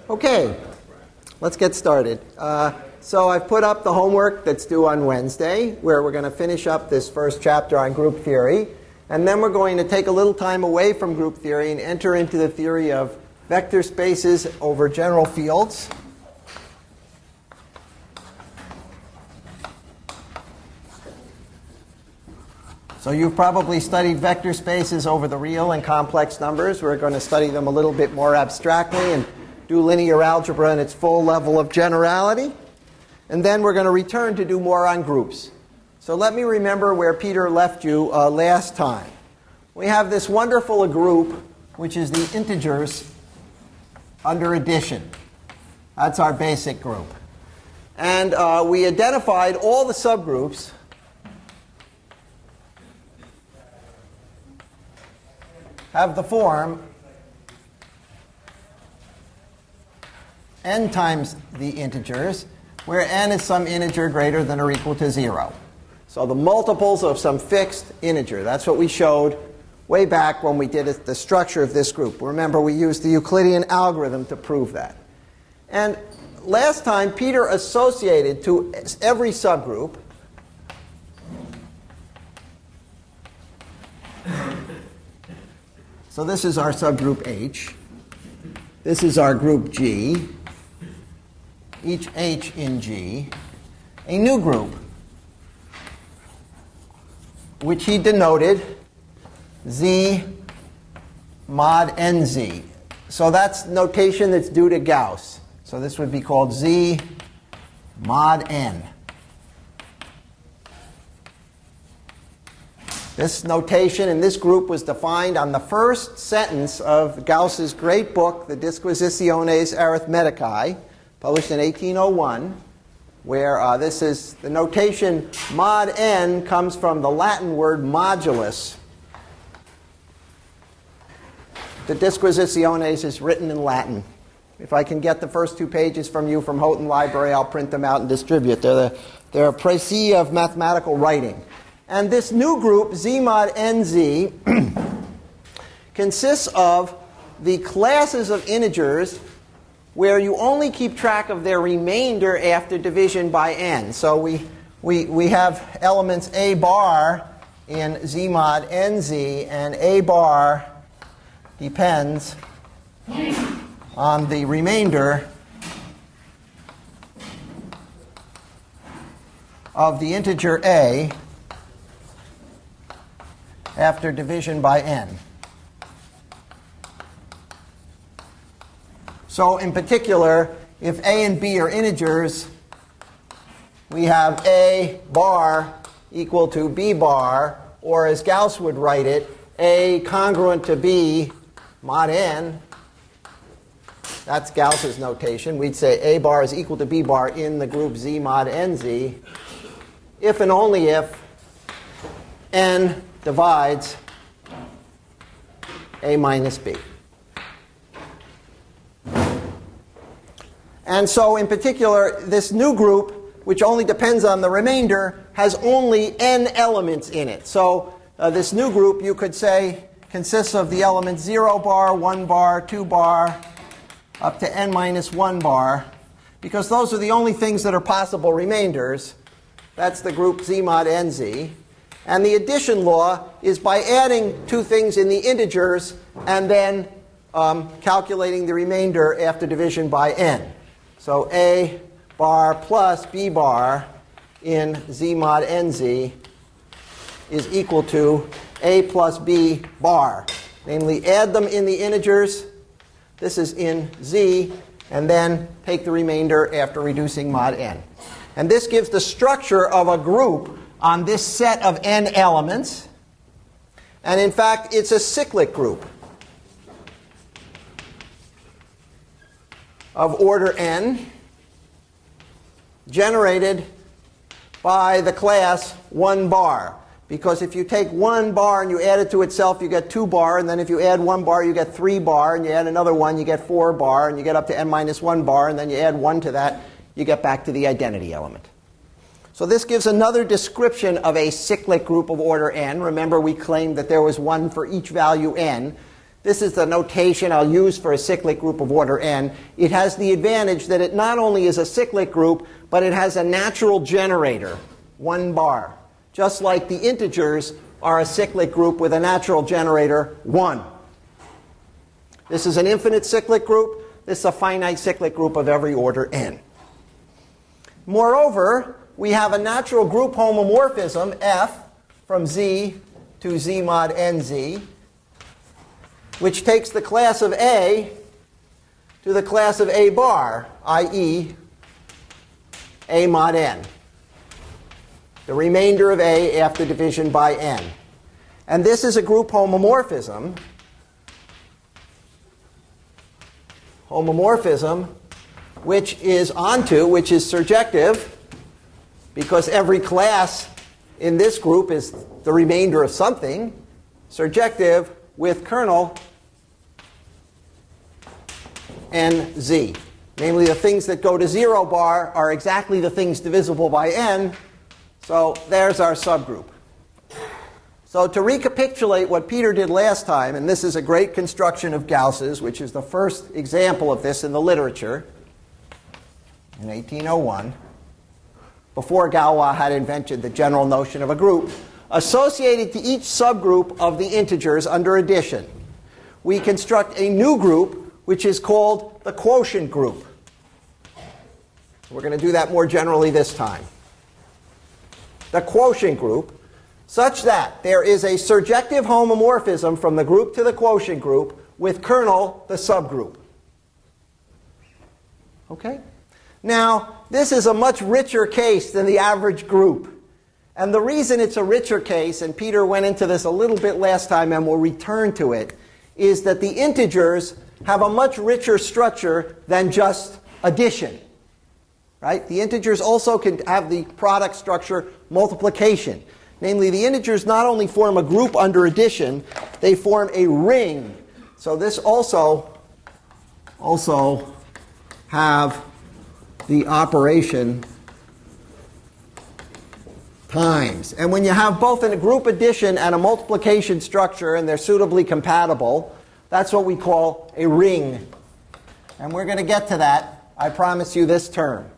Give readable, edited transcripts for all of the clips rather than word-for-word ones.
Okay, let's get started. So I've put up the homework that's due on Wednesday, where we're going to finish up this first chapter on group theory. And then we're going to take a little time away from group theory and enter into the theory of vector spaces over general fields. So you've probably studied vector spaces over the real and complex numbers. We're going to study them a little bit more abstractly and do linear algebra in its full level of generality. And then we're going to return to do more on groups. So let me remember where Peter left you last time. We have this wonderful group, which is the integers under addition. That's our basic group. And we identified all the subgroups have the form n times the integers, where n is some integer greater than or equal to 0. So the multiples of some fixed integer. That's what we showed way back when we did the structure of this group. Remember, we used the Euclidean algorithm to prove that. And last time, Peter associated to every subgroup so this is our subgroup H. This is our group G. Each H in G. A new group, which he denoted Z mod NZ. So that's notation that's due to Gauss. So this would be called Z mod N. This notation in this group was defined on the first sentence of Gauss's great book, the Disquisitiones Arithmeticae, published in 1801, where this is the notation mod n comes from the Latin word modulus. The Disquisitiones is written in Latin. If I can get the first 2 pages from you from Houghton Library, I'll print them out and distribute. They're a précis of mathematical writing. And this new group, Z mod NZ, consists of the classes of integers where you only keep track of their remainder after division by n. So we have elements a bar in Z mod NZ, and a bar depends on the remainder of the integer a after division by n. So in particular, if a and b are integers, we have a bar equal to b bar, or as Gauss would write it, a congruent to b mod n. That's Gauss's notation. We'd say a bar is equal to b bar in the group Z mod NZ if and only if n divides a minus b. And so in particular, this new group, which only depends on the remainder, has only n elements in it. So this new group, you could say, consists of the elements 0 bar, 1 bar, 2 bar, up to n minus 1 bar, because those are the only things that are possible remainders. That's the group Z mod NZ. And the addition law is by adding 2 things in the integers and then calculating the remainder after division by n. So a bar plus b bar in Z mod NZ is equal to a plus b bar. Namely, add them in the integers. This is in Z, and then take the remainder after reducing mod n. And this gives the structure of a group on this set of n elements. And in fact, it's a cyclic group of order n generated by the class 1 bar. Because if you take 1 bar and you add it to itself, you get 2 bar. And then if you add 1 bar, you get 3 bar. And you add another 1, you get 4 bar. And you get up to n minus 1 bar. And then you add 1 to that, you get back to the identity element. So this gives another description of a cyclic group of order n. Remember, we claimed that there was one for each value n. This is the notation I'll use for a cyclic group of order n. It has the advantage that it not only is a cyclic group, but it has a natural generator, 1 bar. Just like the integers are a cyclic group with a natural generator, 1. This is an infinite cyclic group. This is a finite cyclic group of every order n. Moreover, we have a natural group homomorphism, F, from Z to Z mod NZ, which takes the class of A to the class of A bar, i.e. A mod n. The remainder of A after division by n. And this is a group homomorphism. Which is surjective, because every class in this group is the remainder of something, surjective with kernel nz. Namely, the things that go to 0 bar are exactly the things divisible by n. So there's our subgroup. So to recapitulate what Peter did last time, and this is a great construction of Gauss's, which is the first example of this in the literature in 1801, before Galois had invented the general notion of a group, associated to each subgroup of the integers under addition, we construct a new group which is called the quotient group. We're going to do that more generally this time. The quotient group, such that there is a surjective homomorphism from the group to the quotient group with kernel the subgroup. Okay? Now, this is a much richer case than the average group. And the reason it's a richer case, and Peter went into this a little bit last time and we'll return to it, is that the integers have a much richer structure than just addition. Right? The integers also can have the product structure multiplication. Namely, the integers not only form a group under addition, they form a ring. So this also have the operation times. And when you have both a group addition and a multiplication structure, and they're suitably compatible, that's what we call a ring. And we're going to get to that, I promise you, this term.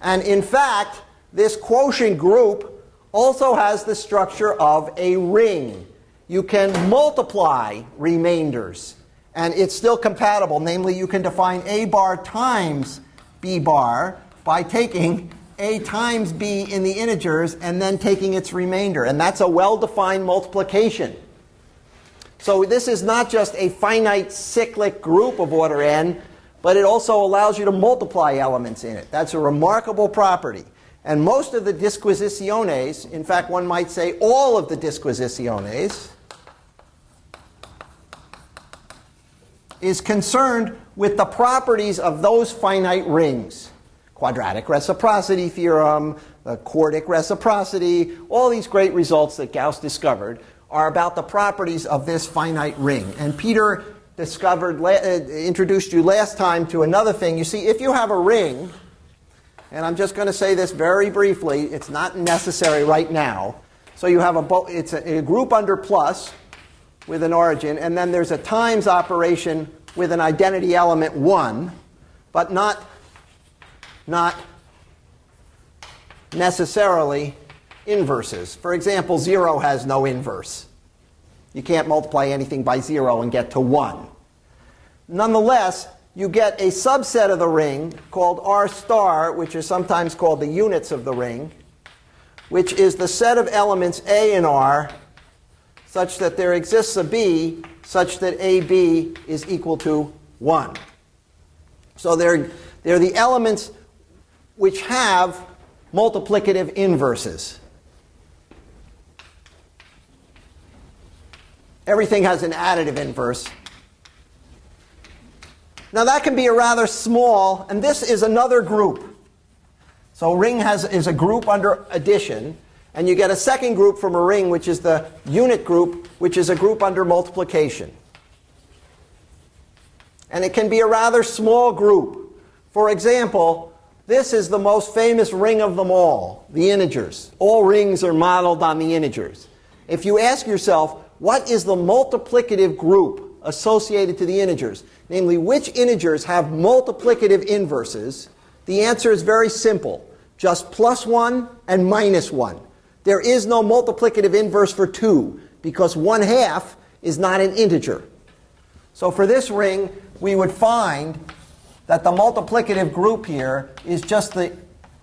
And in fact, this quotient group also has the structure of a ring. You can multiply remainders, and it's still compatible. Namely, you can define A bar times B bar by taking A times B in the integers and then taking its remainder. And that's a well-defined multiplication. So this is not just a finite cyclic group of order n, but it also allows you to multiply elements in it. That's a remarkable property. And most of the disquisitiones, in fact, one might say all of the disquisitiones, is concerned with the properties of those finite rings. Quadratic reciprocity theorem, the quartic reciprocity, all these great results that Gauss discovered are about the properties of this finite ring. And Peter introduced you last time to another thing. You see, if you have a ring, and I'm just going to say this very briefly, it's not necessary right now. So you have it's a group under plus with an origin, and then there's a times operation with an identity element 1, but not necessarily inverses. For example, 0 has no inverse. You can't multiply anything by 0 and get to 1. Nonetheless, you get a subset of the ring called R star, which is sometimes called the units of the ring, which is the set of elements A in R such that there exists a B such that AB is equal to 1. So they're the elements which have multiplicative inverses. Everything has an additive inverse. Now that can be a rather small, and this is another group. So ring is a group under addition, and you get a second group from a ring, which is the unit group, which is a group under multiplication. And it can be a rather small group. For example, this is the most famous ring of them all, the integers. All rings are modeled on the integers. If you ask yourself, what is the multiplicative group associated to the integers, namely which integers have multiplicative inverses, the answer is very simple. Just +1 and -1. There is no multiplicative inverse for 2 because 1/2 is not an integer. So for this ring, we would find that the multiplicative group here is just the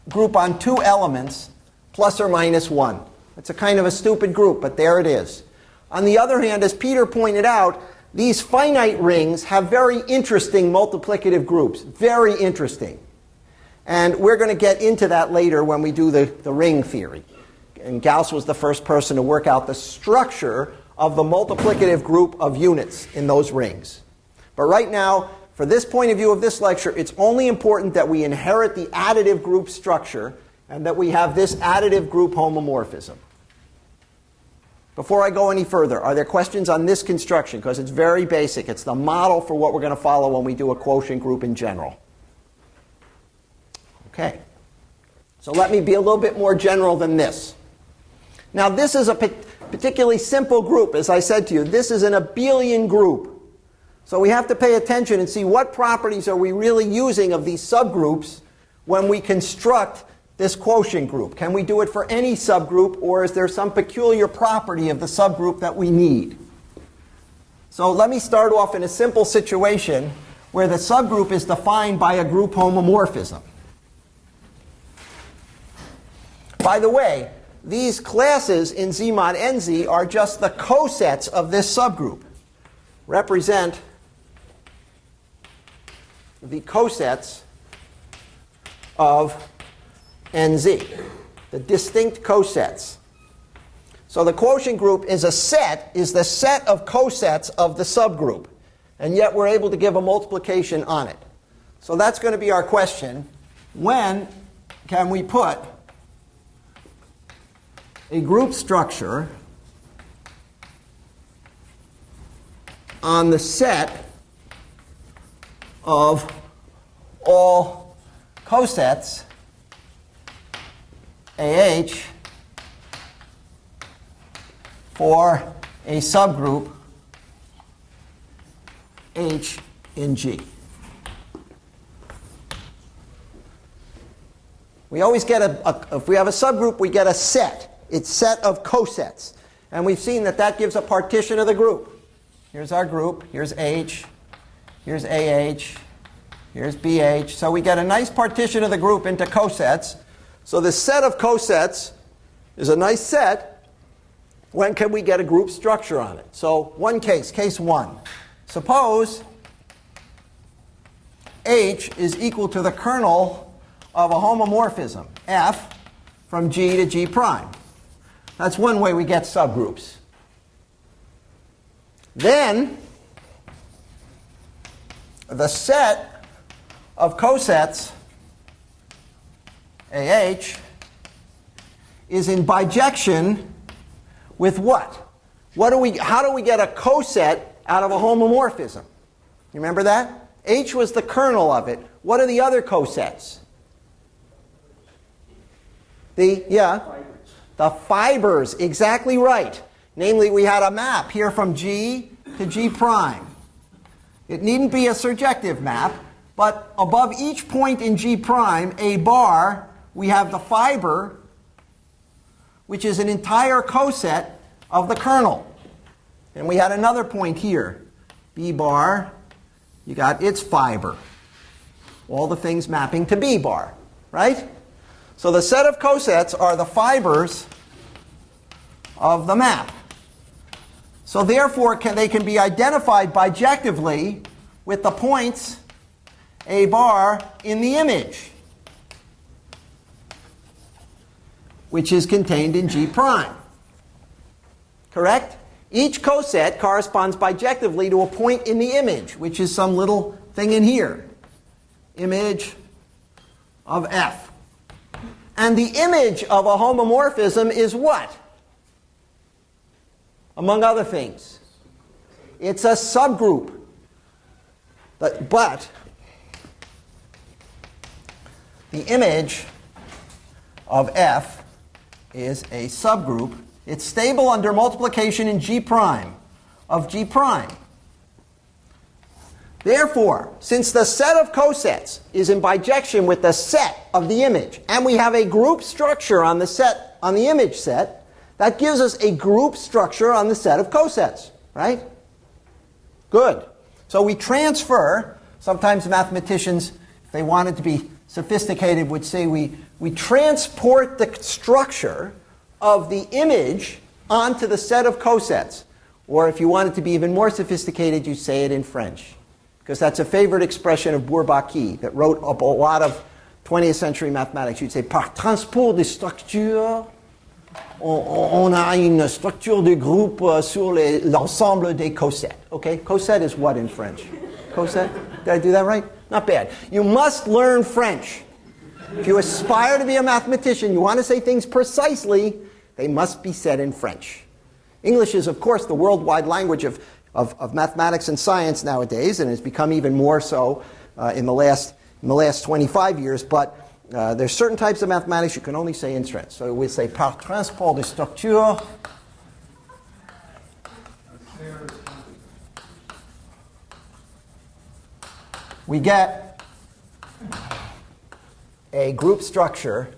group on 2 elements plus or minus 1. It's a kind of a stupid group, but there it is. On the other hand, as Peter pointed out, these finite rings have very interesting multiplicative groups. Very interesting. And we're going to get into that later when we do the ring theory. And Gauss was the first person to work out the structure of the multiplicative group of units in those rings. But right now, for this point of view of this lecture, it's only important that we inherit the additive group structure and that we have this additive group homomorphism. Before I go any further, are there questions on this construction? Because it's very basic. It's the model for what we're going to follow when we do a quotient group in general. Okay. So let me be a little bit more general than this. Now, this is a particularly simple group. As I said to you, this is an abelian group. So we have to pay attention and see what properties are we really using of these subgroups when we construct this quotient group. Can we do it for any subgroup, or is there some peculiar property of the subgroup that we need? So let me start off in a simple situation where the subgroup is defined by a group homomorphism. By the way, these classes in Z mod NZ are just the cosets of this subgroup. Represent the cosets of NZ, the distinct cosets. So the quotient group is the set of cosets of the subgroup. And yet we're able to give a multiplication on it. So that's going to be our question. When can we put a group structure on the set of all cosets AH for a subgroup H in G? We always get if we have a subgroup, we get a set. It's set of cosets. And we've seen that that gives a partition of the group. Here's our group. Here's H. Here's AH. Here's BH. So we get a nice partition of the group into cosets. So this set of cosets is a nice set. When can we get a group structure on it? So one case, case 1. Suppose H is equal to the kernel of a homomorphism, F, from G to G prime. That's one way we get subgroups. Then, the set of cosets AH is in bijection with what? How do we get a coset out of a homomorphism? You remember that? H was the kernel of it. What are the other cosets? The fibers, exactly right. Namely, we had a map here from G to G prime. It needn't be a surjective map, but above each point in G prime, A bar, we have the fiber, which is an entire coset of the kernel. And we had another point here, B bar, you got its fiber. All the things mapping to B bar, right? So the set of cosets are the fibers of the map. So therefore, they can be identified bijectively with the points A bar in the image, which is contained in G prime. Correct? Each coset corresponds bijectively to a point in the image, which is some little thing in here. Image of F. And the image of a homomorphism is what? Among other things, it's a subgroup. But the image of F is a subgroup. It's stable under multiplication in G prime of G prime. Therefore, since the set of cosets is in bijection with the set of the image, and we have a group structure on the set, on the image set, that gives us a group structure on the set of cosets, right? Good. So we transfer, sometimes mathematicians, if they wanted to be sophisticated, would say we transport the structure of the image onto the set of cosets. Or if you wanted to be even more sophisticated, you say it in French. Because that's a favorite expression of Bourbaki that wrote up a lot of 20th century mathematics. You'd say, par transport de structure, on a une structure de groupe sur l'ensemble des cosets. Okay? Coset is what in French? Coset? Did I do that right? Not bad. You must learn French. If you aspire to be a mathematician, you want to say things precisely, they must be said in French. English is, of course, the worldwide language of mathematics and science nowadays, and has become even more so in the last 25 years. But there's certain types of mathematics you can only say in French. So we say par transport de structure. We get a group structure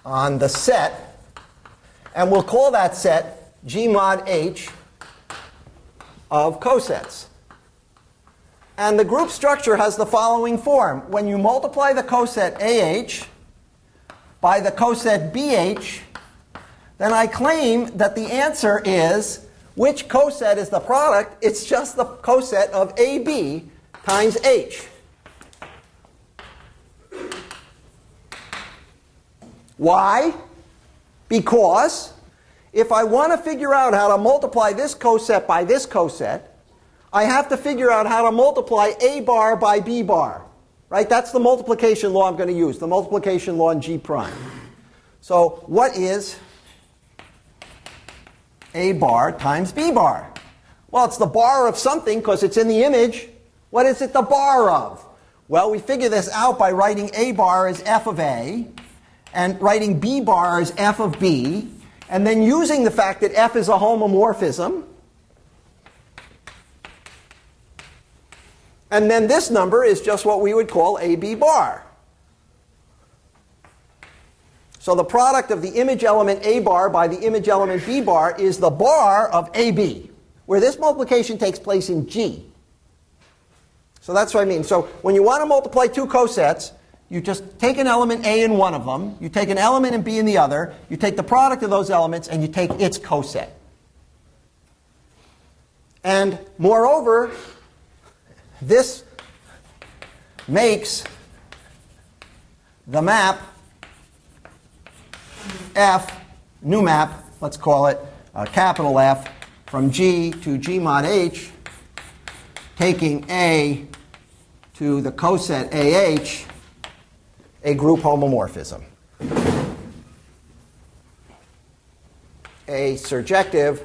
on the set. And we'll call that set G mod H of cosets. And the group structure has the following form. When you multiply the coset AH by the coset BH, then I claim that the answer is, which coset is the product? It's just the coset of AB times H. Why? Because if I want to figure out how to multiply this coset by this coset, I have to figure out how to multiply A bar by B bar. Right? That's the multiplication law I'm going to use, the multiplication law in G prime. So what is A bar times B bar? Well, it's the bar of something because it's in the image. What is it the bar of? Well, we figure this out by writing A bar as F of A, and writing B bar as F of B, and then using the fact that F is a homomorphism. And then this number is just what we would call AB bar. So the product of the image element A bar by the image element B bar is the bar of AB, where this multiplication takes place in G. So that's what I mean. So when you want to multiply two cosets, you just take an element A in one of them, you take an element in B in the other, you take the product of those elements, and you take its coset. And moreover, this makes the map F, new map, let's call it capital F, from G to G mod H, taking A to the coset AH, a group homomorphism. A surjective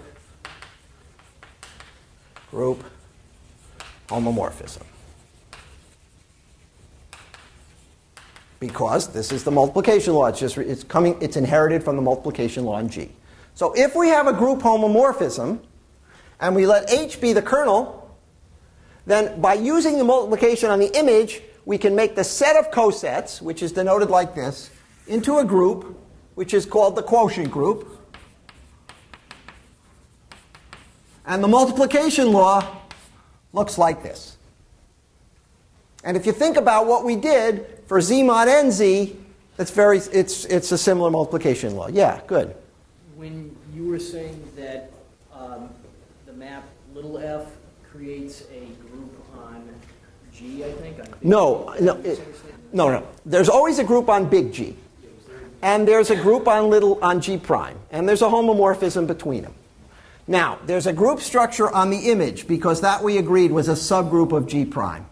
group homomorphism. Because this is the multiplication law. It's inherited from the multiplication law in G. So if we have a group homomorphism, and we let H be the kernel, then by using the multiplication on the image, we can make the set of cosets, which is denoted like this, into a group, which is called the quotient group. And the multiplication law looks like this. And if you think about what we did for Z mod NZ, it's a similar multiplication law. Yeah, good. When you were saying that the map little f creates a group on G, I think? No. There's always a group on big G. And there's a group on G prime. And there's a homomorphism between them. Now, there's a group structure on the image, because that we agreed was a subgroup of G prime.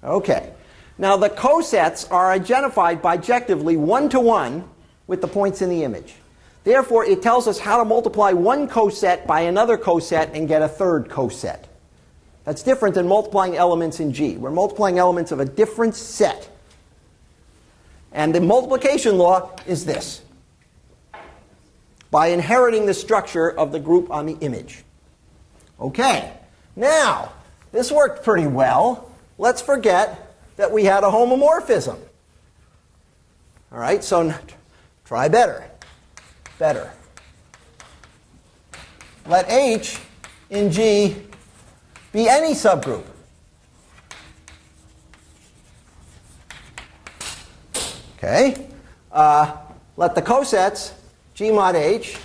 Okay. Now, the cosets are identified bijectively one-to-one with the points in the image. Therefore, it tells us how to multiply one coset by another coset and get a third coset. That's different than multiplying elements in G. We're multiplying elements of a different set. And the multiplication law is this. By inheriting the structure of the group on the image. Okay. Now, this worked pretty well. Let's forget that we had a homomorphism. All right, so try better. Better. Let H in G be any subgroup. Okay. Let the cosets G mod H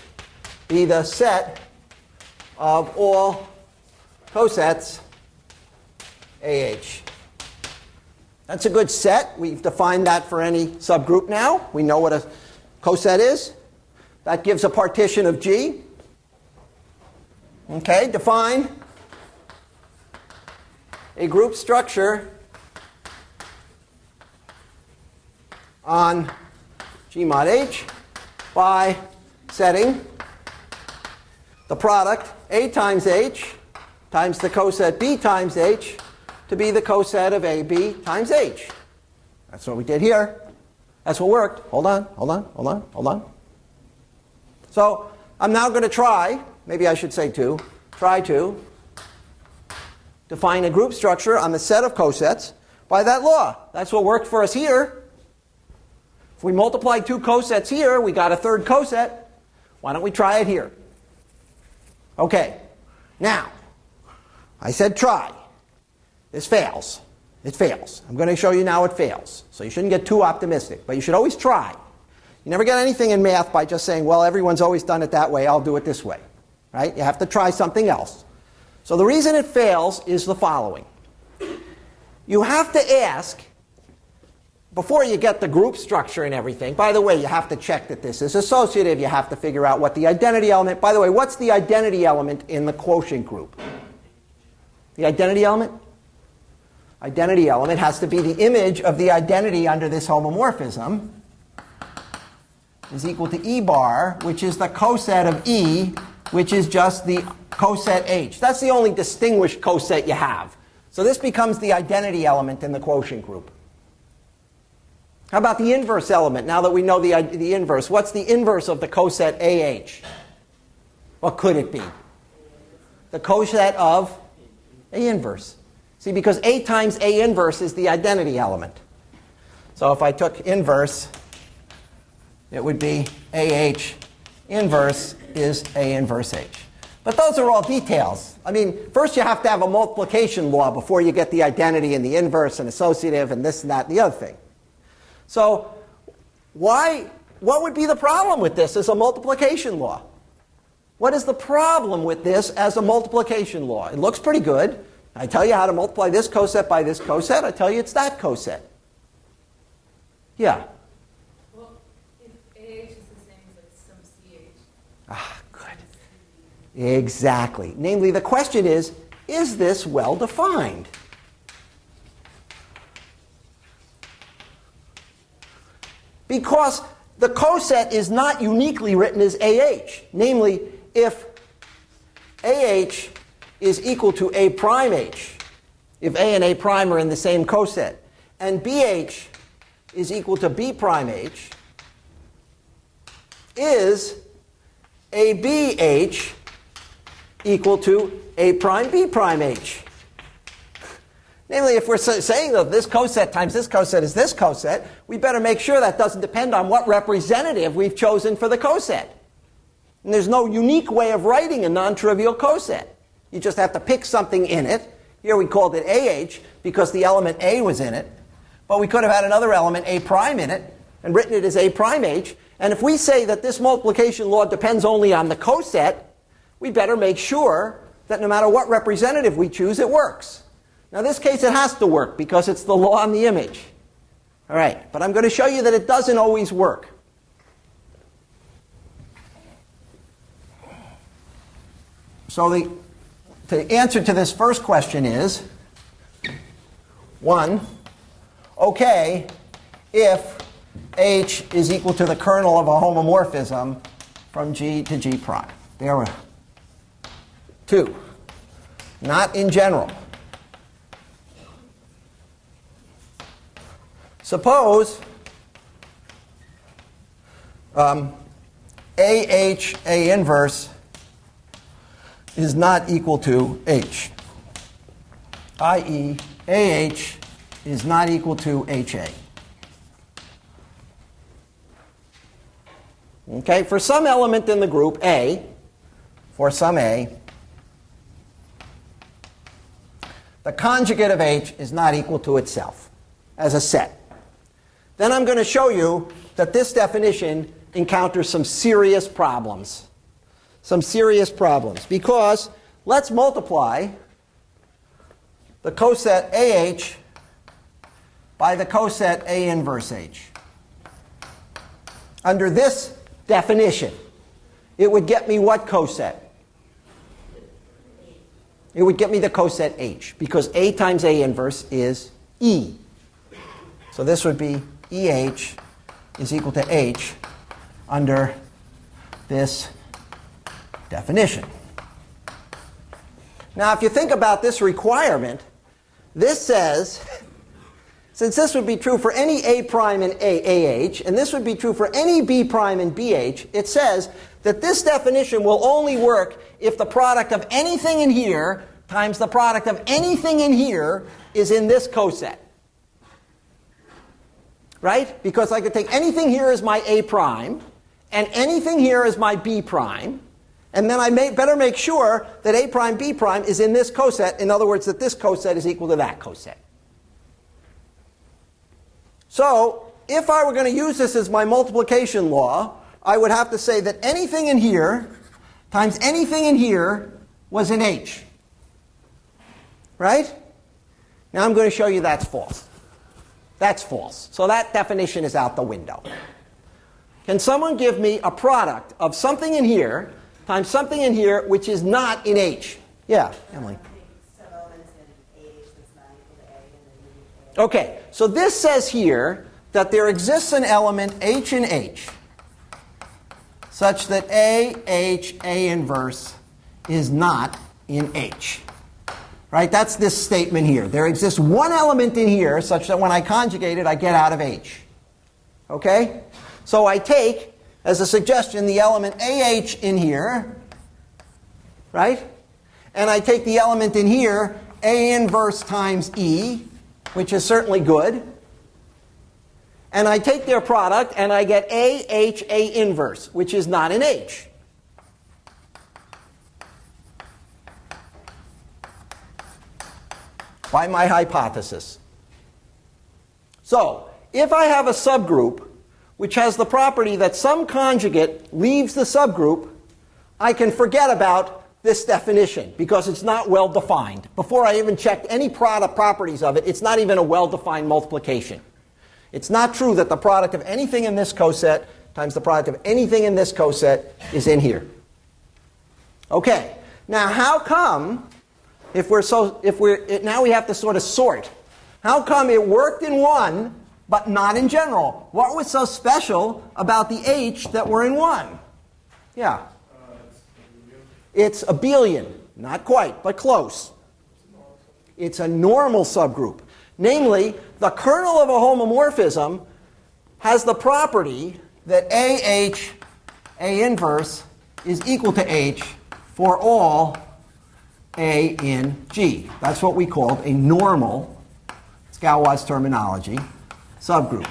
be the set of all cosets AH. That's a good set. We've defined that for any subgroup now. We know what a coset is. That gives a partition of G. Okay, define a group structure on G mod H by setting the product A times H times the coset B times H to be the coset of AB times H. That's what we did here. That's what worked. Hold on. So I'm now going to try, maybe I should say try to define a group structure on the set of cosets by that law. That's what worked for us here. If we multiply two cosets here, we got a third coset. Why don't we try it here? Okay. Now, I said try. This fails. It fails. I'm going to show you now it fails. So you shouldn't get too optimistic, but you should always try. You never get anything in math by just saying, well, everyone's always done it that way, I'll do it this way. Right? You have to try something else. So the reason it fails is the following. You have to ask, before you get the group structure and everything, by the way, you have to check that this is associative. You have to figure out what the identity element, by the way, what's the identity element in the quotient group? The identity element? Identity element has to be the image of the identity under this homomorphism is equal to E bar, which is the coset of E, which is just the coset H. That's the only distinguished coset you have. So this becomes the identity element in the quotient group. How about the inverse element? Now that we know the inverse, what's the inverse of the coset AH? What could it be? The coset of A inverse. See, because A times A inverse is the identity element. So if I took inverse, it would be AH inverse is A inverse H. But those are all details. I mean, first you have to have a multiplication law before you get the identity and the inverse and associative and this and that and the other thing. So what would be the problem with this as a multiplication law? What is the problem with this as a multiplication law? It looks pretty good. I tell you how to multiply this coset by this coset. I tell you it's that coset. Yeah? Well, if AH is the same as like some CH. Ah, good. Exactly. Namely, the question is this well defined? Because the coset is not uniquely written as AH. Namely, if AH is equal to A prime H, if A and A prime are in the same coset, and BH is equal to B prime H, is ABH equal to A prime B prime H? Namely, if we're saying that this coset times this coset is this coset, we better make sure that doesn't depend on what representative we've chosen for the coset. And there's no unique way of writing a non-trivial coset. You just have to pick something in it. Here we called it AH because the element A was in it. But we could have had another element A prime in it and written it as A prime H. And if we say that this multiplication law depends only on the coset, we better make sure that no matter what representative we choose, it works. Now, in this case, it has to work because it's the law on the image. All right, but I'm going to show you that it doesn't always work. So the answer to this first question is, 1, okay, if H is equal to the kernel of a homomorphism from G to G prime. There we go. 2, not in general. Suppose AH A inverse is not equal to H, i.e. AH is not equal to HA. Okay, for some element in the group A, for some A, the conjugate of H is not equal to itself as a set. Then I'm going to show you that this definition encounters some serious problems. Some serious problems. Because let's multiply the coset AH by the coset A inverse H. Under this definition, it would get me what coset? It would get me the coset H, because A times A inverse is E. So this would be EH is equal to H under this definition. Now, if you think about this requirement, this says, since this would be true for any A prime and AH, and this would be true for any B prime and BH, it says that this definition will only work if the product of anything in here times the product of anything in here is in this coset. Right? Because I could take anything here as my A prime, and anything here as my B prime, and then I better make sure that A prime, B prime is in this coset. In other words, that this coset is equal to that coset. So, if I were going to use this as my multiplication law, I would have to say that anything in here times anything in here was in H. Right? Now I'm going to show you that's false. That's false. So that definition is out the window. Can someone give me a product of something in here times something in here which is not in H? Yeah, Emily. Okay, so this says here that there exists an element H in H such that A inverse is not in H. Right? That's this statement here. There exists one element in here such that when I conjugate it, I get out of H. Okay? So I take, as a suggestion, the element AH in here, right? And I take the element in here, A inverse times E, which is certainly good. And I take their product, and I get A inverse, which is not in H. By my hypothesis. So, if I have a subgroup which has the property that some conjugate leaves the subgroup, I can forget about this definition because it's not well defined. Before I even checked any product properties of it, it's not even a well-defined multiplication. It's not true that the product of anything in this coset times the product of anything in this coset is in here. Okay, now how come now we have to sort of sort. How come it worked in one, but not in general? What was so special about the H that were in one? Yeah. It's abelian. Not quite, but close. It's a normal subgroup. Namely, the kernel of a homomorphism has the property that AH, A inverse, is equal to H for all A in G. That's what we called a normal, it's Galois terminology, subgroup.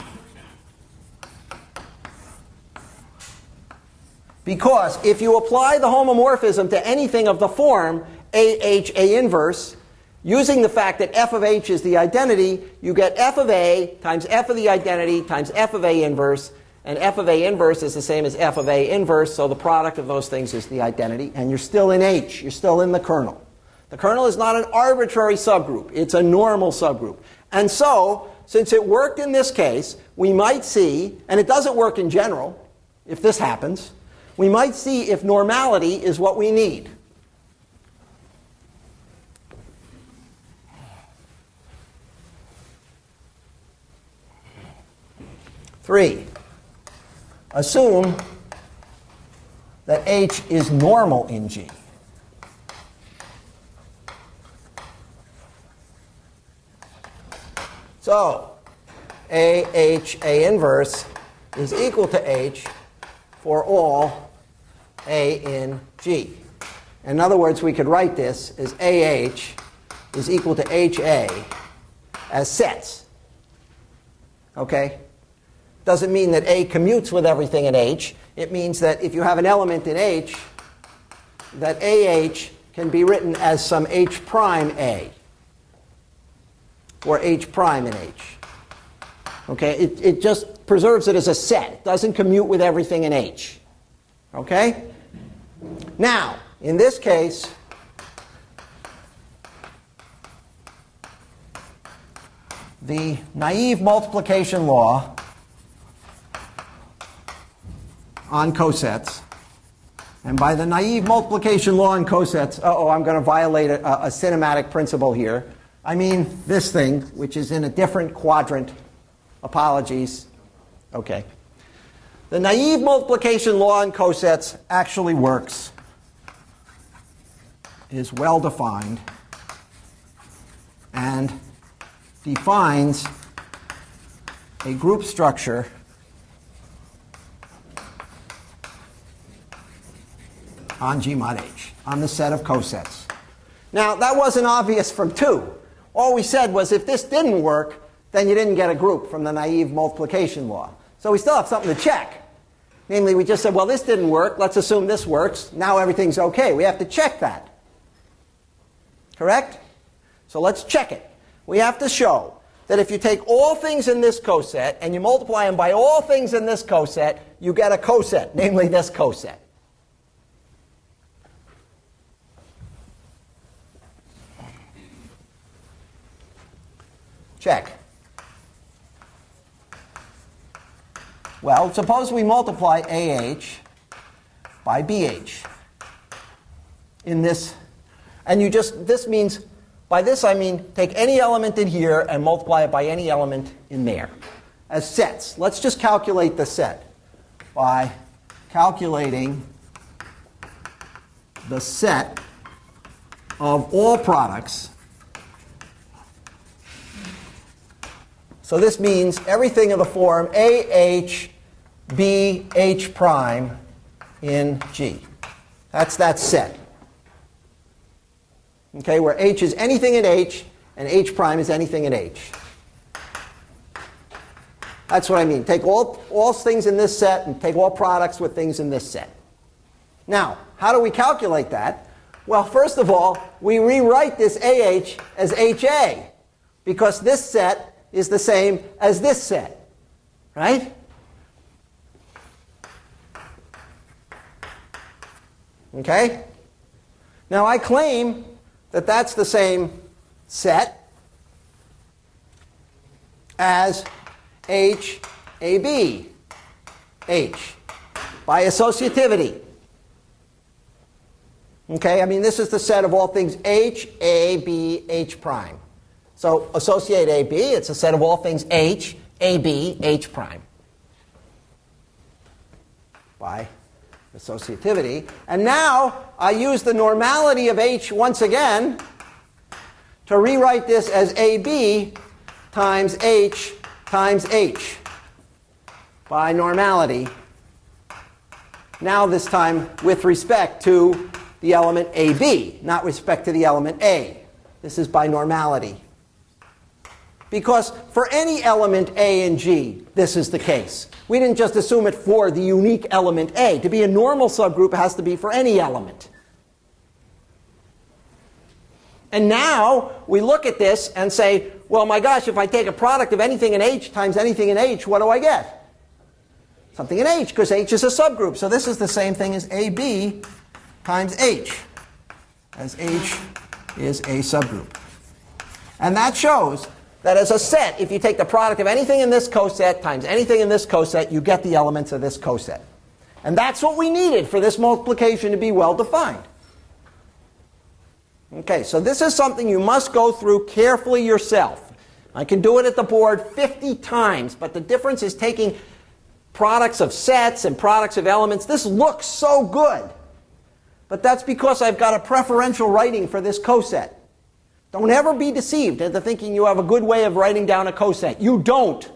Because if you apply the homomorphism to anything of the form AH, A inverse, using the fact that f of h is the identity, you get f of A times f of the identity times f of A inverse, and f of A inverse is the same as f of A inverse, so the product of those things is the identity, and you're still in H, you're still in the kernel. The kernel is not an arbitrary subgroup, it's a normal subgroup. And so, since it worked in this case, we might see, and it doesn't work in general, if this happens, we might see if normality is what we need. Three, assume that H is normal in G. So, AH, A inverse is equal to H for all A in G. In other words, we could write this as AH is equal to HA as sets. Okay? Doesn't mean that A commutes with everything in H. It means that if you have an element in H, that AH can be written as some H prime A or H prime in H. Okay? It just preserves it as a set. It doesn't commute with everything in H. Okay? Now, in this case, the naive multiplication law on cosets, and by the naive multiplication law on cosets, I'm going to violate a cinematic principle here. I mean this thing, which is in a different quadrant. Apologies. Okay. The naive multiplication law on cosets actually works, is well defined, and defines a group structure on G mod H, on the set of cosets. Now, that wasn't obvious from 2. All we said was if this didn't work, then you didn't get a group from the naive multiplication law. So we still have something to check. Namely, we just said, well, this didn't work. Let's assume this works. Now everything's okay. We have to check that. Correct? So let's check it. We have to show that if you take all things in this coset and you multiply them by all things in this coset, you get a coset, namely this coset. Check. Well, suppose we multiply AH by BH in this, and this means, by this I mean take any element in here and multiply it by any element in there as sets. Let's just calculate the set by calculating the set of all products. So this means everything of the form AH BH prime in G. That's that set. Okay, where H is anything in H and H prime is anything in H. That's what I mean. Take all things in this set and take all products with things in this set. Now, how do we calculate that? Well, first of all, we rewrite this AH as HA because this set is the same as this set, right? Okay? Now I claim that that's the same set as H, A, B, H by associativity. Okay? I mean, this is the set of all things H, A, B, H prime. So associate AB, it's a set of all things H, AB, H prime by associativity. And now I use the normality of H once again to rewrite this as AB times H times H by normality. Now this time with respect to the element AB, not with respect to the element A. This is by normality. Because for any element A in G, this is the case. We didn't just assume it for the unique element A. To be a normal subgroup, it has to be for any element. And now we look at this and say, well, my gosh, if I take a product of anything in H times anything in H, what do I get? Something in H, because H is a subgroup. So this is the same thing as AB times H, as H is a subgroup. And that shows that as a set, if you take the product of anything in this coset times anything in this coset, you get the elements of this coset. And that's what we needed for this multiplication to be well defined. Okay, so this is something you must go through carefully yourself. I can do it at the board 50 times, but the difference is taking products of sets and products of elements. This looks so good. But that's because I've got a preferential writing for this coset. Don't ever be deceived into thinking you have a good way of writing down a coset. You don't.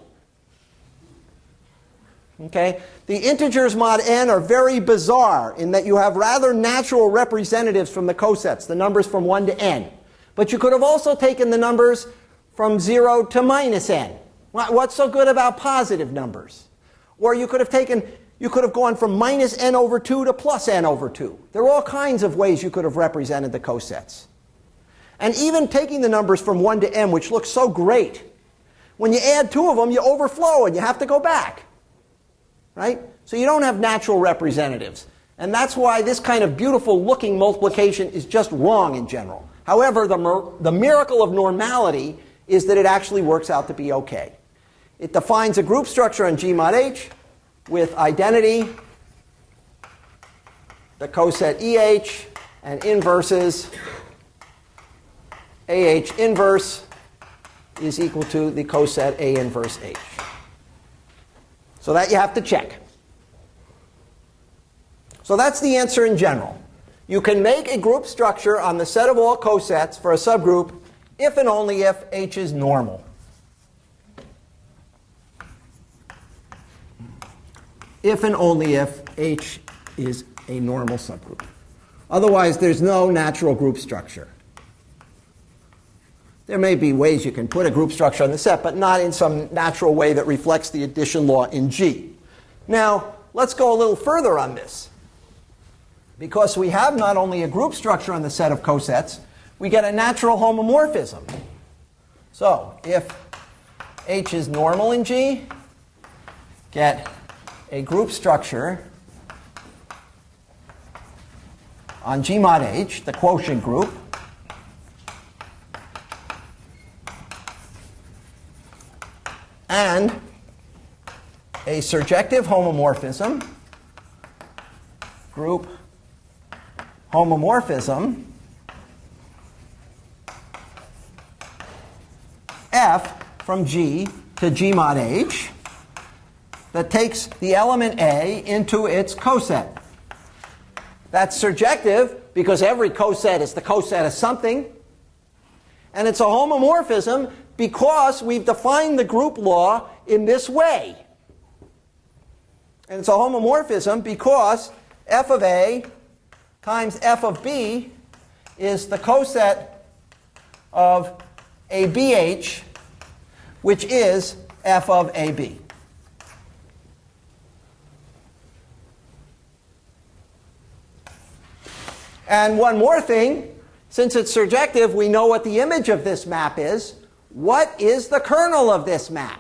Okay? The integers mod n are very bizarre in that you have rather natural representatives from the cosets, the numbers from 1 to n. But you could have also taken the numbers from 0 to minus n. What's so good about positive numbers? Or you could have gone from minus n over 2 to plus n over 2. There are all kinds of ways you could have represented the cosets. And even taking the numbers from 1 to n, which looks so great, when you add two of them, you overflow and you have to go back. Right? So you don't have natural representatives. And that's why this kind of beautiful looking multiplication is just wrong in general. However, the miracle of normality is that it actually works out to be okay. It defines a group structure on G mod H with identity, the coset EH, and inverses. AH inverse is equal to the coset A inverse H. So that you have to check. So that's the answer in general. You can make a group structure on the set of all cosets for a subgroup if and only if H is normal. If and only if H is a normal subgroup. Otherwise, there's no natural group structure. There may be ways you can put a group structure on the set, but not in some natural way that reflects the addition law in G. Now, let's go a little further on this. Because we have not only a group structure on the set of cosets, we get a natural homomorphism. So, if H is normal in G, get a group structure on G mod H, the quotient group, and a surjective homomorphism, group homomorphism, F from G to G mod H, that takes the element A into its coset. That's surjective because every coset is the coset of something. And it's a homomorphism because we've defined the group law in this way. And it's a homomorphism because f of A times f of B is the coset of ABH, which is f of AB. And one more thing, since it's surjective, we know what the image of this map is. What is the kernel of this map?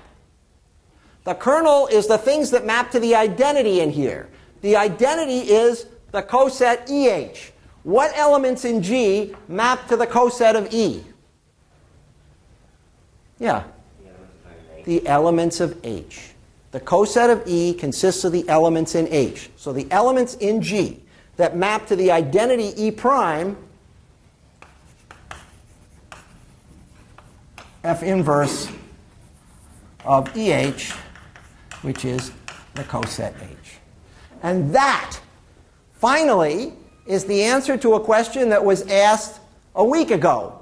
The kernel is the things that map to the identity in here. The identity is the coset EH. What elements in G map to the coset of E? Yeah. The elements of H. The coset of E consists of the elements in H. So the elements in G that map to the identity E prime, F inverse of EH, which is the coset H. And that, finally, is the answer to a question that was asked a week ago.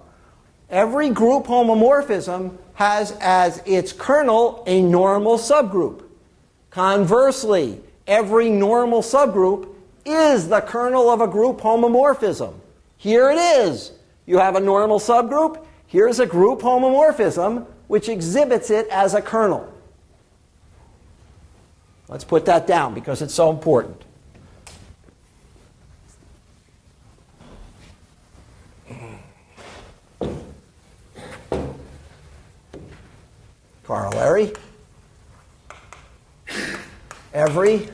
Every group homomorphism has as its kernel a normal subgroup. Conversely, every normal subgroup is the kernel of a group homomorphism. Here it is. You have a normal subgroup. Here's a group homomorphism which exhibits it as a kernel. Let's put that down because it's so important. Corollary. Every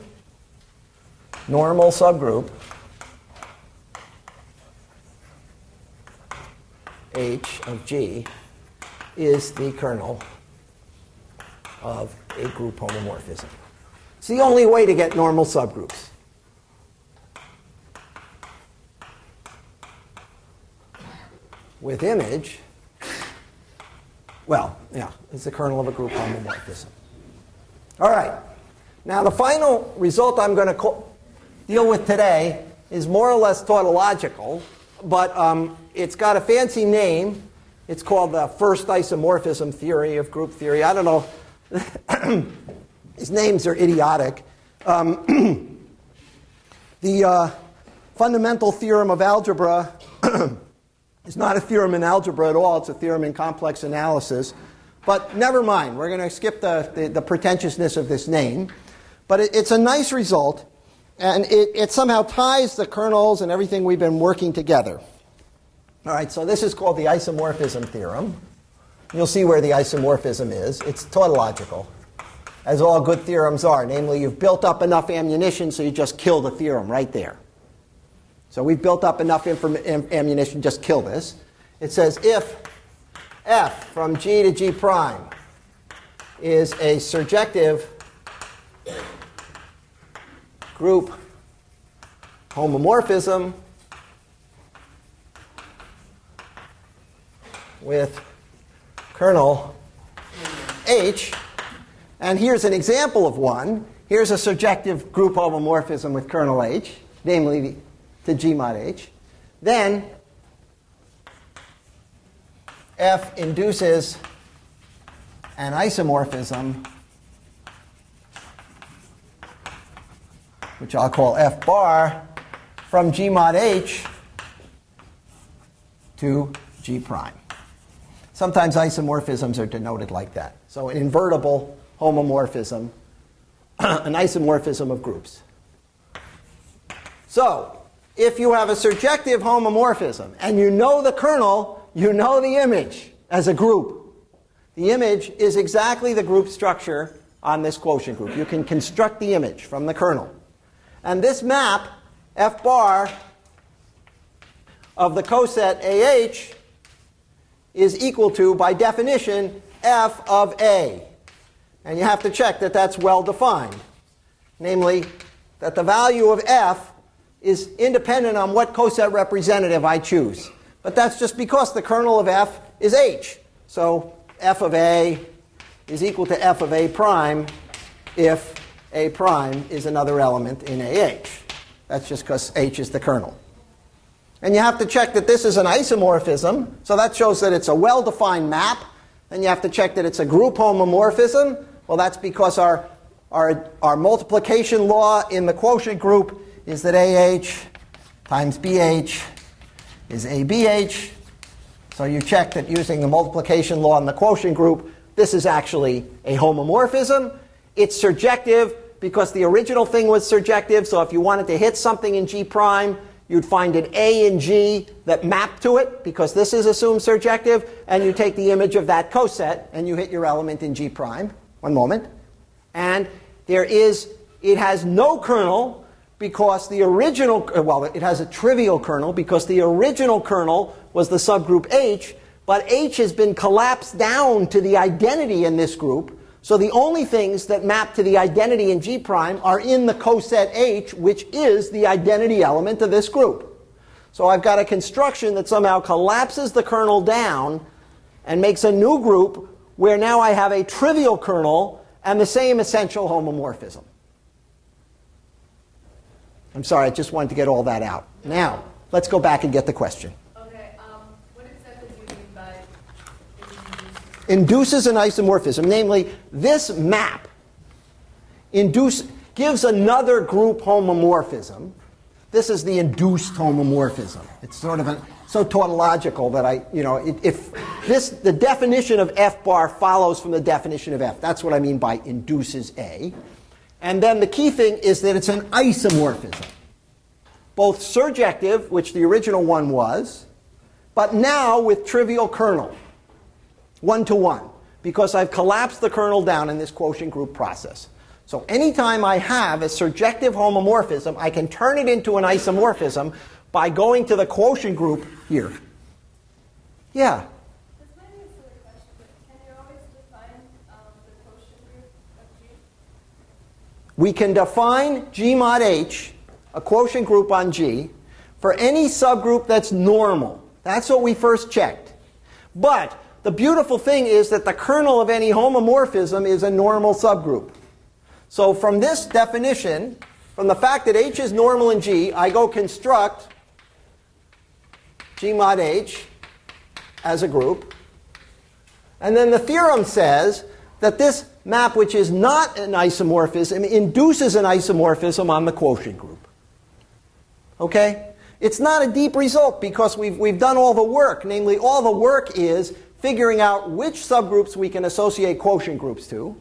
normal subgroup H of G is the kernel of a group homomorphism. It's the only way to get normal subgroups. With image, well, yeah, it's the kernel of a group homomorphism. All right. Now, the final result I'm going to deal with today is more or less tautological, but it's got a fancy name. It's called the first isomorphism theory of group theory. I don't know. These names are idiotic. The fundamental theorem of algebra is not a theorem in algebra at all. It's a theorem in complex analysis. But never mind. We're going to skip the pretentiousness of this name. But it's a nice result. And it somehow ties the kernels and everything we've been working together. All right, so this is called the isomorphism theorem. You'll see where the isomorphism is. It's tautological, as all good theorems are. Namely, you've built up enough ammunition, so you just kill the theorem right there. So we've built up enough ammunition, just kill this. It says if f from G to G prime is a surjective group homomorphism with kernel H, and here's an example of one. Here's a surjective group homomorphism with kernel H, namely to G mod H. Then F induces an isomorphism, which I'll call F bar, from G mod H to G prime. Sometimes isomorphisms are denoted like that. So an invertible homomorphism, an isomorphism of groups. So if you have a surjective homomorphism and you know the kernel, you know the image as a group. The image is exactly the group structure on this quotient group. You can construct the image from the kernel. And this map, F bar, of the coset AH is equal to, by definition, F of A. And you have to check that that's well defined. Namely, that the value of F is independent on what coset representative I choose. But that's just because the kernel of F is H. So F of A is equal to F of A prime if A prime is another element in AH. That's just because H is the kernel. And you have to check that this is an isomorphism. So that shows that it's a well-defined map. Then you have to check that it's a group homomorphism. Well, that's because our multiplication law in the quotient group is that AH times BH is ABH. So you check that using the multiplication law in the quotient group, this is actually a homomorphism. It's surjective because the original thing was surjective. So if you wanted to hit something in G prime, you'd find an A in G that map to it, because this is assumed surjective, and you take the image of that coset, and you hit your element in G prime. One moment. And it has no kernel, because the original, well, it has a trivial kernel, because the original kernel was the subgroup H, but H has been collapsed down to the identity in this group. So the only things that map to the identity in G prime are in the coset H, which is the identity element of this group. So I've got a construction that somehow collapses the kernel down and makes a new group where now I have a trivial kernel and the same essential homomorphism. I'm sorry, I just wanted to get all that out. Now, let's go back and get the question. Okay, what exactly do you mean by Induces an isomorphism. Namely, this map gives another group homomorphism. This is the induced homomorphism. It's sort of so tautological that the definition of F bar follows from the definition of F. That's what I mean by induces A. And then the key thing is that it's an isomorphism. Both surjective, which the original one was, but now with trivial kernel. 1-to-1, because I've collapsed the kernel down in this quotient group process. So anytime I have a surjective homomorphism, I can turn it into an isomorphism by going to the quotient group here. Yeah? This might be a silly question, but can you always define the quotient group of G? We can define G mod H, a quotient group on G, for any subgroup that's normal. That's what we first checked. But the beautiful thing is that the kernel of any homomorphism is a normal subgroup. So from this definition, from the fact that H is normal in G, I go construct G mod H as a group. And then the theorem says that this map, which is not an isomorphism, induces an isomorphism on the quotient group. Okay? It's not a deep result because we've done all the work. Namely, all the work is figuring out which subgroups we can associate quotient groups to,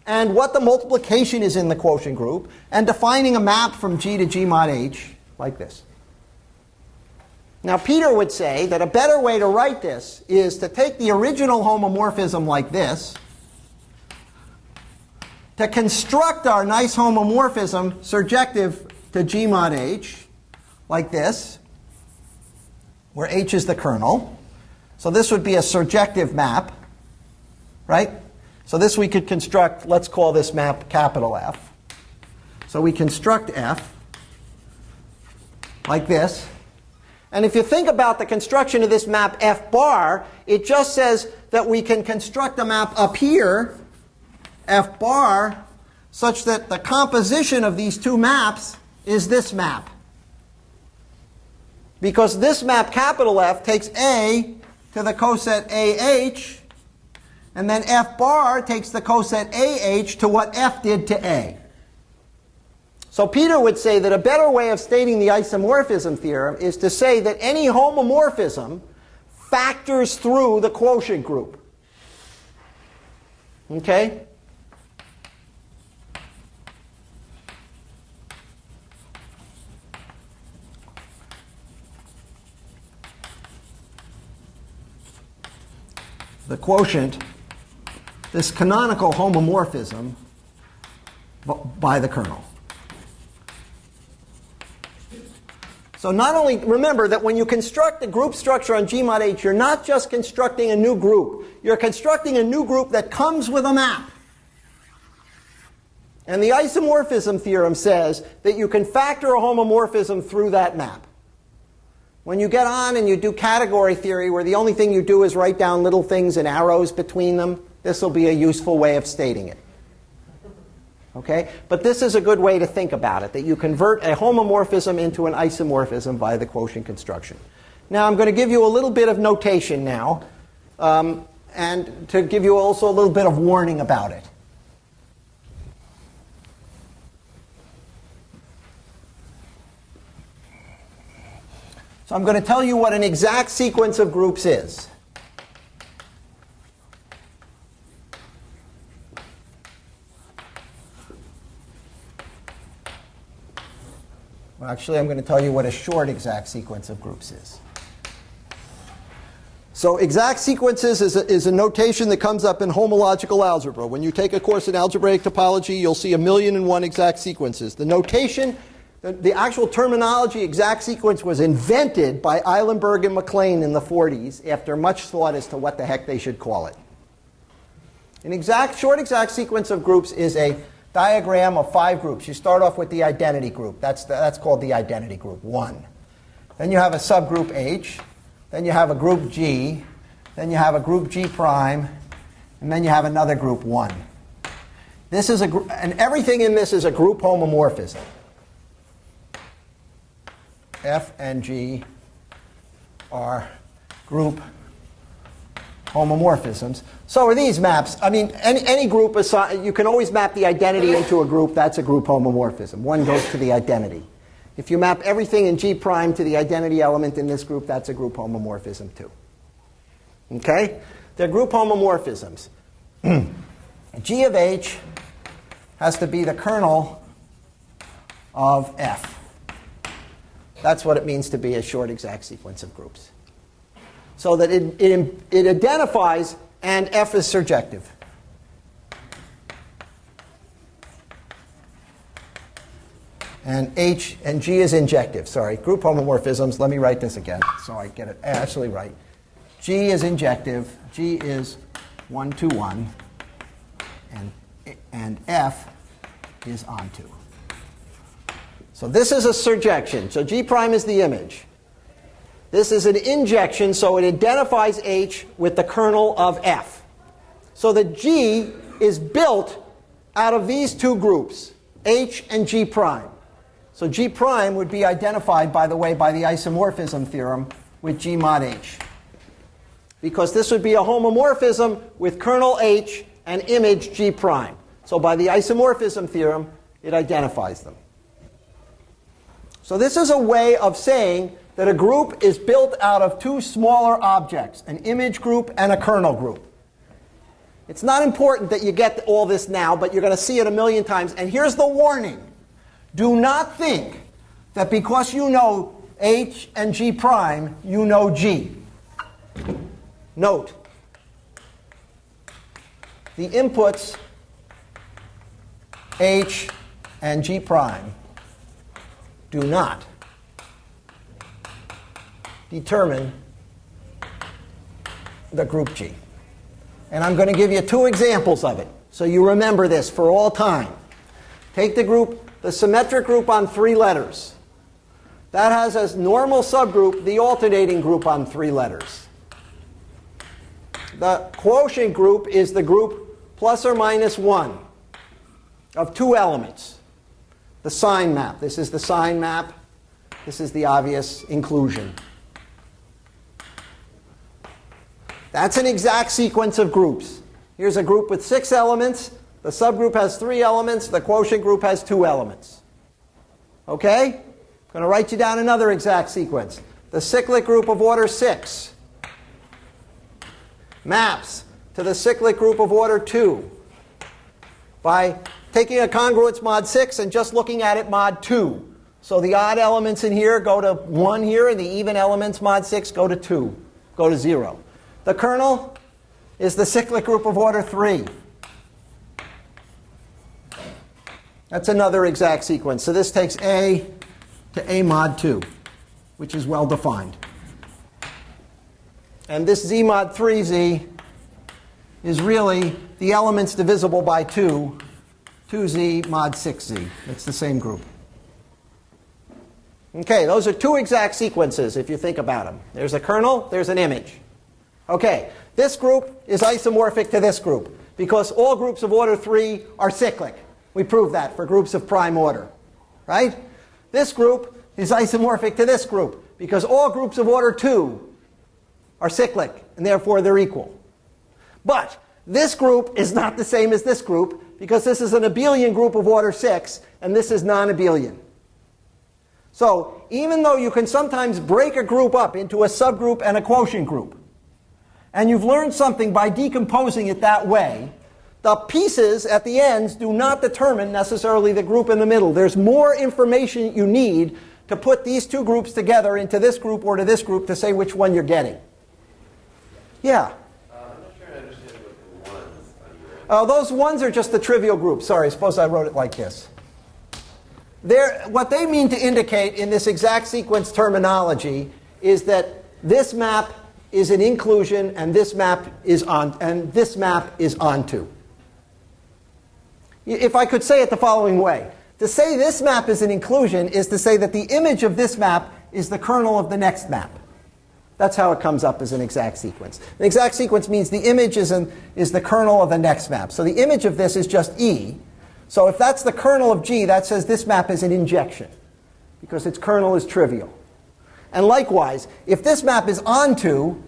and what the multiplication is in the quotient group, and defining a map from G to G mod H like this. Now, Peter would say that a better way to write this is to take the original homomorphism like this, to construct our nice homomorphism surjective to G mod H like this, where H is the kernel. So this would be a surjective map, right? So this we could construct, let's call this map capital F. So we construct F like this. And if you think about the construction of this map F bar, it just says that we can construct a map up here, F bar, such that the composition of these two maps is this map. Because this map capital F takes A to the coset AH, and then F bar takes the coset AH to what F did to A. So Peter would say that a better way of stating the isomorphism theorem is to say that any homomorphism factors through the quotient group. Okay? The quotient, this canonical homomorphism by the kernel. So not only, remember that when you construct the group structure on G mod H, you're not just constructing a new group. You're constructing a new group that comes with a map. And the isomorphism theorem says that you can factor a homomorphism through that map. When you get on and you do category theory, where the only thing you do is write down little things and arrows between them, this will be a useful way of stating it. Okay? But this is a good way to think about it, that you convert a homomorphism into an isomorphism by the quotient construction. Now I'm going to give you a little bit of notation now, and to give you also a little bit of warning about it. So I'm going to tell you what an exact sequence of groups is. Well, actually, I'm going to tell you what a short exact sequence of groups is. So exact sequences is a notation that comes up in homological algebra. When you take a course in algebraic topology, you'll see 1,000,001 exact sequences. The notation, the actual terminology exact sequence was invented by Eilenberg and MacLean in the 40s after much thought as to what the heck they should call it. An short exact sequence of groups is a diagram of 5 groups. You start off with the identity group. That's called the identity group, 1. Then you have a subgroup H. Then you have a group G. Then you have a group G prime. And then you have another group 1. This is and everything in this is a group homomorphism. F and G are group homomorphisms. So are these maps. I mean, any group, you can always map the identity into a group. That's a group homomorphism. 1 goes to the identity. If you map everything in G prime to the identity element in this group, that's a group homomorphism too. Okay? They're group homomorphisms. G of H has to be the kernel of F. That's what it means to be a short exact sequence of groups. So that it identifies, and F is surjective. And H and G is injective. Sorry, group homomorphisms. Let me write this again so I get it actually right. G is injective. G is 1, 2, 1. And F is onto. So this is a surjection. So G prime is the image. This is an injection, so it identifies H with the kernel of F. So that G is built out of these two groups, H and G prime. So G prime would be identified, by the way, by the isomorphism theorem with G mod H. Because this would be a homomorphism with kernel H and image G prime. So by the isomorphism theorem, it identifies them. So this is a way of saying that a group is built out of two smaller objects, an image group and a kernel group. It's not important that you get all this now, but you're going to see it a million times. And here's the warning. Do not think that because you know H and G prime, you know G. Note, the inputs H and G prime do not determine the group G. And I'm going to give you two examples of it, so you remember this for all time. Take the group, the symmetric group on 3 letters. That has as normal subgroup the alternating group on 3 letters. The quotient group is the group plus or minus 1 of 2 elements. The sign map. This is the sign map. This is the obvious inclusion. That's an exact sequence of groups. Here's a group with 6 elements. The subgroup has 3 elements. The quotient group has 2 elements. Okay? I'm going to write you down another exact sequence. The cyclic group of order 6 maps to the cyclic group of order 2 by taking a congruence mod 6 and just looking at it mod 2. So the odd elements in here go to 1 here, and the even elements mod 6 go to 2, go to 0. The kernel is the cyclic group of order 3. That's another exact sequence. So this takes A to A mod 2, which is well defined. And this Z mod 3Z is really the elements divisible by 2, 2Z mod 6Z. It's the same group. Okay, those are 2 exact sequences if you think about them. There's a kernel, there's an image. Okay, this group is isomorphic to this group because all groups of order 3 are cyclic. We proved that for groups of prime order, right? This group is isomorphic to this group because all groups of order 2 are cyclic, and therefore they're equal. But this group is not the same as this group because this is an abelian group of order 6, and this is non-abelian. So even though you can sometimes break a group up into a subgroup and a quotient group, and you've learned something by decomposing it that way, the pieces at the ends do not determine necessarily the group in the middle. There's more information you need to put these 2 groups together into this group or to this group to say which one you're getting. Yeah? I'm not sure I understand what the ones on your end. Those ones are just the trivial groups. Sorry, suppose I wrote it like this. What they mean to indicate in this exact sequence terminology is that this map is an inclusion and this map is onto. If I could say it the following way, to say this map is an inclusion is to say that the image of this map is the kernel of the next map. That's how it comes up as an exact sequence. An exact sequence means the image is the kernel of the next map. So the image of this is just E. So if that's the kernel of G, that says this map is an injection because its kernel is trivial. And likewise, if this map is onto,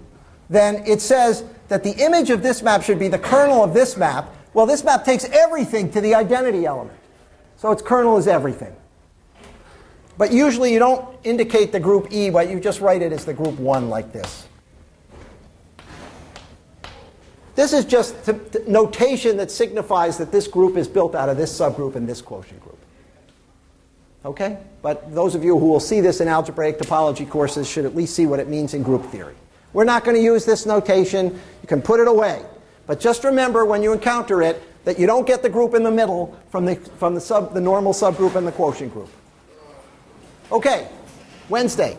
then it says that the image of this map should be the kernel of this map. Well, this map takes everything to the identity element. So its kernel is everything. But usually you don't indicate the group E, but you just write it as the group 1 like this. This is just notation that signifies that this group is built out of this subgroup and this quotient group. Okay? But those of you who will see this in algebraic topology courses should at least see what it means in group theory. We're not going to use this notation. You can put it away. But just remember when you encounter it that you don't get the group in the middle from the normal subgroup and the quotient group. Okay, Wednesday.